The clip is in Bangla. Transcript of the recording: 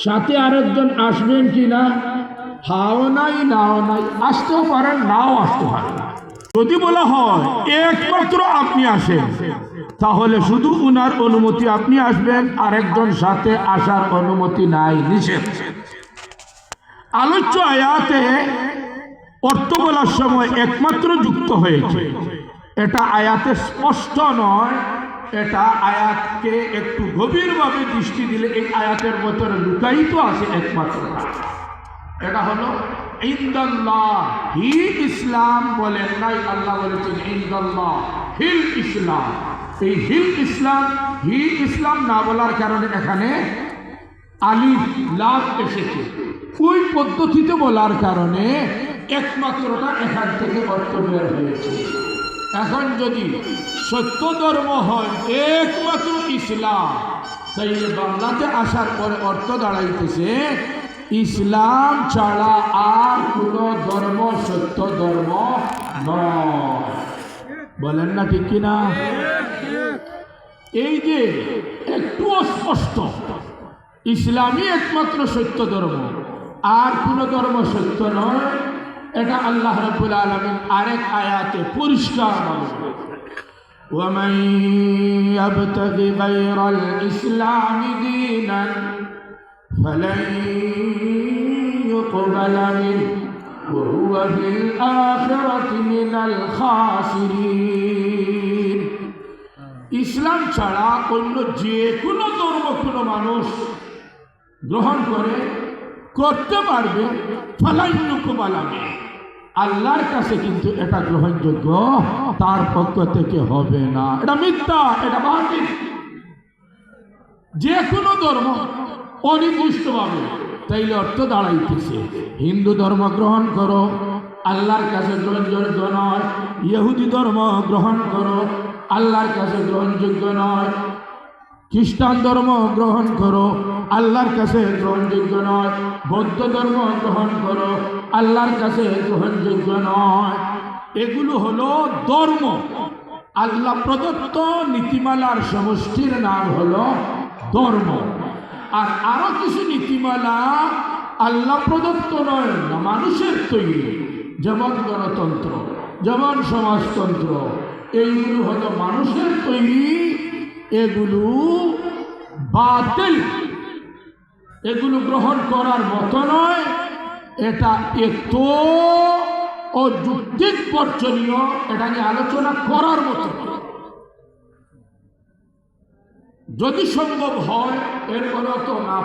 সাথে আরেকজন আসবেন কি না? হাও নাই নাও নাই, আসতেও পারেন নাও আসতে পারেন। যদি বলা হয় একমাত্র আপনি আসেন, তাহলে শুধু উনার অনুমতি আপনি আসবেন, আরেকজন সাথে আসার অনুমতি নাই, নিষেধ। আলোচ্য আয়াতে অর্থ বলার সময় একমাত্র যুক্ত হয়েছে, এটা আয়াতে স্পষ্ট নয়, এটা আয়াতকে একটু গভীরভাবে দৃষ্টি দিলে এই আয়াতের ভিতরে লুকায়িত আছে একমাত্র। এটা হলো ইনদাল্লাহ হি ইসলাম বলেন নাই, আল্লাহ বলেছেন ইনদাল্লাহ হিল ইসলাম। এই হিল ইসলাম, হি ইসলাম না বলার কারণে এখানে আলিফ লাম এসেছে। ওই পদ্ধতিতে বলার কারণে একমাত্রটা এখান থেকে অর্থ বের হয়েছে। এখন যদি সত্য ধর্ম হয় একমাত্র ইসলাম, তাইলে বাংলাতে আসার পরে অর্থ দাঁড়াইতেছে ইসলাম ছাড়া আর কোন ধর্ম সত্য ধর্ম নয়। বলেন না ঠিক কিনা? এই যে একটু স্পষ্ট ইসলামই একমাত্র সত্য ধর্ম, আর কোন ধর্ম সত্য নয়, এটা আল্লাহ রাব্বুল আলামিন আরেক আয়াতে পরিষ্কার বলেন, ওয়ামান ইয়াবতাগি গায়রাল ইসলামি দীনান ফালান ইউকবালা মিনহু ওয়া হুয়া ফিল আখিরাতি মিনাল খাসিরিন। ইসলাম ছাড়া অন্য যে কোনো ধর্ম কোনো মানুষ গ্রহণ করতে পারবে, ফালান ইউকবালা মিনহু, আল্লাহর কাছে কিন্তু এটা গ্রহণযোগ্য তার পক্ষ থেকে হবে না। এটা মিথ্যা, এটা বাতিল। যে কোনো ধর্ম অনির্দিষ্টভাবে, তাইলে অর্থ দাঁড়াইতেছে হিন্দু ধর্ম গ্রহণ করো, আল্লাহর কাছে গ্রহণযোগ্য নয়। ইহুদি ধর্ম গ্রহণ করো, আল্লাহর কাছে গ্রহণযোগ্য নয়। খ্রিস্টান ধর্ম গ্রহণ করো, আল্লাহর কাছে গ্রহণযোগ্য নয়। বৌদ্ধ ধর্ম গ্রহণ করো, আল্লাহর কাছে গ্রহণযোগ্য নয়। এগুলো হলো ধর্ম। আল্লাহ প্রদত্ত নীতিমালার সমষ্টির নাম হলো ধর্ম। আর আরো কিছু নীতিমালা আল্লাহ প্রদত্ত নয়, না মানুষের তৈরি, যেমন গণতন্ত্র, যেমন সমাজতন্ত্র, এইগুলো হলো মানুষের তৈরি, এগুলো বাতিল, এগুলো গ্রহণ করার মতো নয়। এটা এত অযৌক্তিক বর্জনীয়, এটা নিয়ে আলোচনা করার মতো। যদি সম্ভব হয় এরপরে তো না